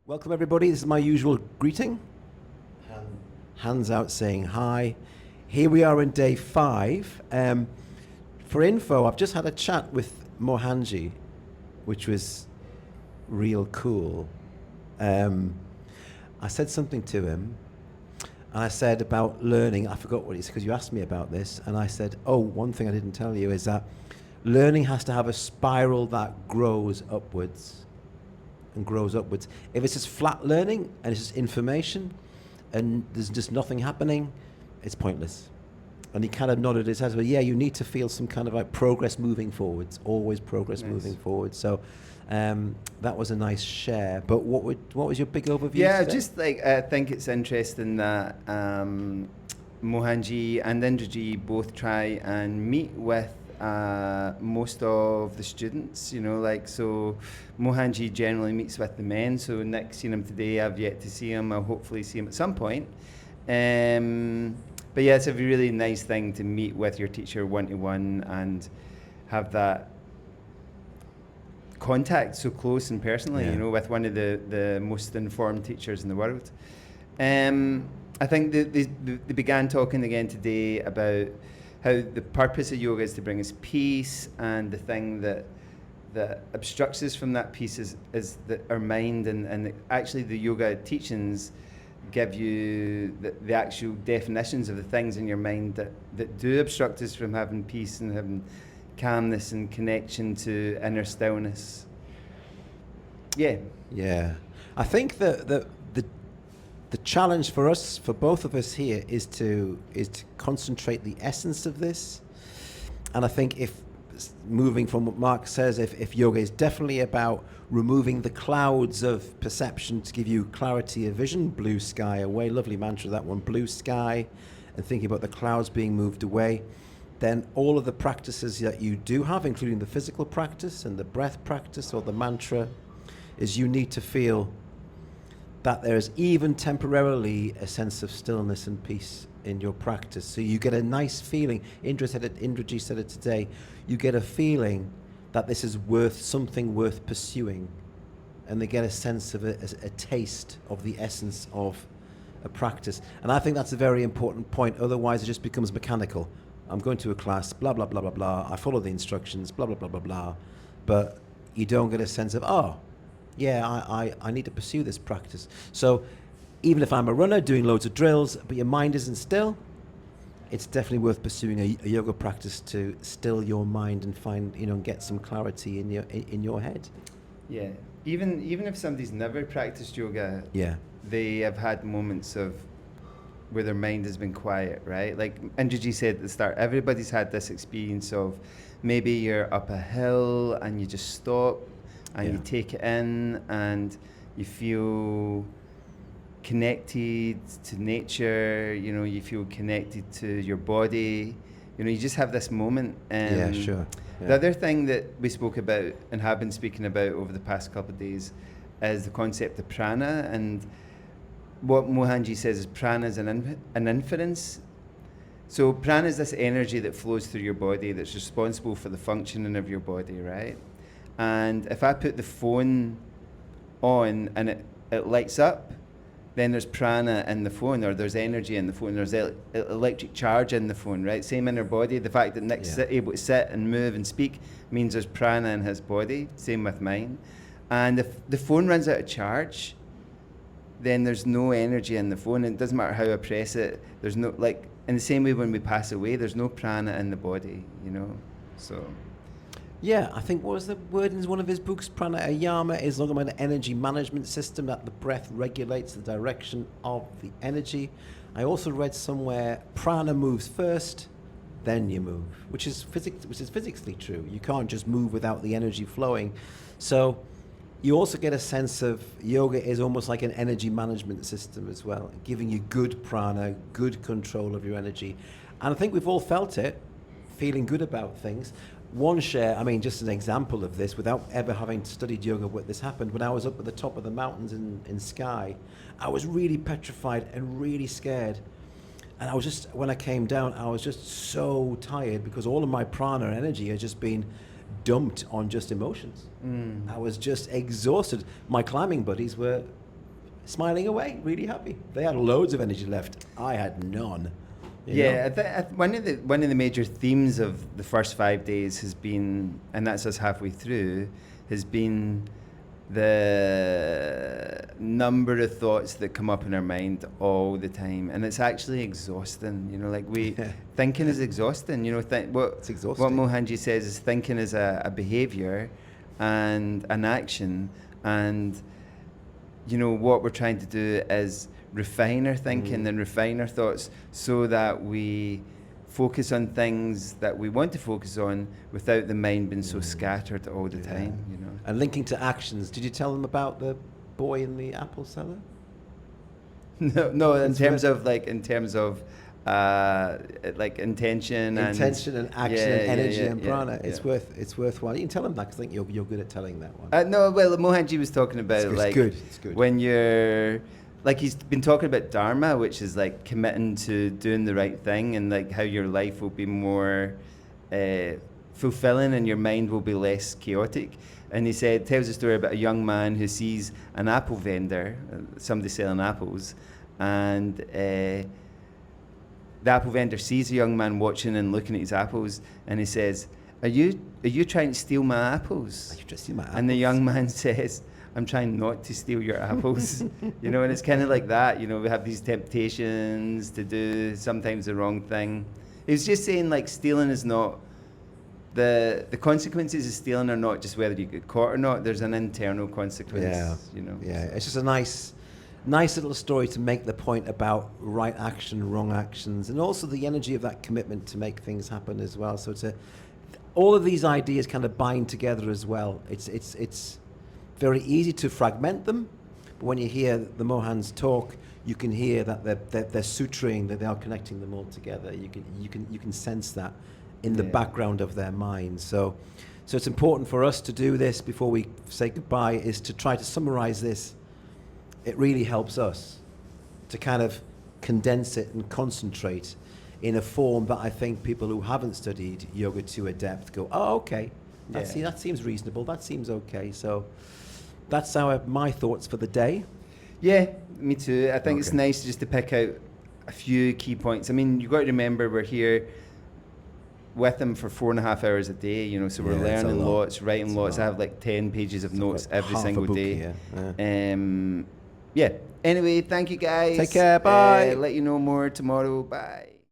Welcome everybody, this is my usual greeting. Hands out saying hi. Here we are in day 5. For info, I've just had a chat with Mohanji, which was real cool. I said something to him, and I said about learning. I forgot what he said because you asked me about this, and I said, oh, one thing I didn't tell you is that learning has to have a spiral that grows upwards. And grows upwards. If it's just flat learning and it's just information and there's just nothing happening, it's pointless. And he kind of nodded his head, well, yeah, you need to feel some kind of like progress moving forwards, always progress moving forward. So that was a nice share. But what was your big overview? Yeah, today? just like I think it's interesting that Mohanji and Indraji both try and meet with most of the students, you know, like, so Mohanji generally meets with the men, so Nick's seen him today, I've yet to see him, I'll hopefully see him at some point. But yeah, it's a really nice thing to meet with your teacher one-to-one and have that contact so close and personally, you know, with one of the most informed teachers in the world. I think they began talking again today about how the purpose of yoga is to bring us peace, and the thing that obstructs us from that peace is our mind, and actually the yoga teachings give you the actual definitions of the things in your mind that do obstruct us from having peace and having calmness and connection to inner stillness. Yeah. I think the challenge for us, for both of us here, is to concentrate the essence of this. And I think if moving from what Mark says, if yoga is definitely about removing the clouds of perception to give you clarity of vision, blue sky away, lovely mantra that one, blue sky, and thinking about the clouds being moved away, then all of the practices that you do have, including the physical practice and the breath practice or the mantra, is you need to feel that there is even temporarily a sense of stillness and peace in your practice. So you get a nice feeling. Indraji said it today. You get a feeling that this is something worth pursuing. And they get a sense of a taste of the essence of a practice. And I think that's a very important point. Otherwise, it just becomes mechanical. I'm going to a class, blah, blah, blah, blah, blah. I follow the instructions, blah, blah, blah, blah, blah. But you don't get a sense of, yeah, I need to pursue this practice. So even if I'm a runner doing loads of drills, but your mind isn't still, it's definitely worth pursuing a yoga practice to still your mind and find, and get some clarity in your head. Yeah. Even if somebody's never practiced yoga, they have had moments of where their mind has been quiet, right? Like Indraji said at the start, everybody's had this experience of maybe you're up a hill and you just stop and you take it in and you feel connected to nature, you feel connected to your body, you just have this moment. The other thing that we spoke about and have been speaking about over the past couple of days is the concept of prana, and what Mohanji says is prana is an inference. So prana is this energy that flows through your body that's responsible for the functioning of your body, right? And if I put the phone on and it lights up, then there's prana in the phone, or there's energy in the phone, there's electric charge in the phone, right? Same in our body. The fact that Nick's able to sit and move and speak means there's prana in his body. Same with mine. And if the phone runs out of charge, then there's no energy in the phone. It doesn't matter how I press it. There's no, like, in the same way when we pass away, there's no prana in the body, so... Yeah, I think what was the word in one of his books? Pranayama is talking about an energy management system, that the breath regulates the direction of the energy. I also read somewhere prana moves first, then you move, which is physically true. You can't just move without the energy flowing. So you also get a sense of yoga is almost like an energy management system as well, giving you good prana, good control of your energy. And I think we've all felt it, feeling good about things. One share, just an example of this, without ever having studied yoga, what this happened, when I was up at the top of the mountains in Skye, I was really petrified and really scared. And when I came down, I was just so tired because all of my prana and energy had just been dumped on just emotions. I was just exhausted. My climbing buddies were smiling away, really happy. They had loads of energy left. I had none. Yeah, one of the major themes of the first 5 days has been, and that's us halfway through, has been the number of thoughts that come up in our mind all the time, and it's actually exhausting. Like thinking is exhausting. It's exhausting. What Mohanji says is thinking is a behavior and an action, and what we're trying to do is refine our thinking and refine our thoughts so that we focus on things that we want to focus on without the mind being so scattered all the time. And linking to actions. Did you tell them about the boy in the apple cellar? No. In terms of intention and action and energy and prana. Yeah. It's worthwhile. You can tell them that, because I think you're good at telling that one. No, well, Mohanji was talking about it's good. When you're he's been talking about dharma, which is like committing to doing the right thing, and like how your life will be more fulfilling and your mind will be less chaotic. And he tells a story about a young man who sees an apple vendor, somebody selling apples, and the apple vendor sees a young man watching and looking at his apples, and he says, Are you trying to steal my apples? Are you trying to steal my apples? And the young man says, I'm trying not to steal your apples. And it's kind of like that. We have these temptations to do sometimes the wrong thing. He was just saying, like, stealing is not, the consequences of stealing are not just whether you get caught or not. There's an internal consequence. Yeah, it's just a nice little story to make the point about right action, wrong actions, and also the energy of that commitment to make things happen as well. So all of these ideas kind of bind together as well. It's very easy to fragment them, but when you hear the Mohans talk, you can hear that they're suturing, that they are connecting them all together. You can sense that in the background of their minds. So it's important for us to do this before we say goodbye, is to try to summarize this. It really helps us to kind of condense it and concentrate in a form that I think people who haven't studied yoga to a depth go, oh, okay, that seems reasonable, that seems okay. So that's my thoughts for the day. Yeah, me too. I think it's nice just to pick out a few key points. I mean, you've got to remember we're here with them for 4.5 hours a day, so we're learning lots, writing lots. I have like 10 pages of notes every single day. Anyway, thank you guys. Take care, bye. Let you know more tomorrow. Bye.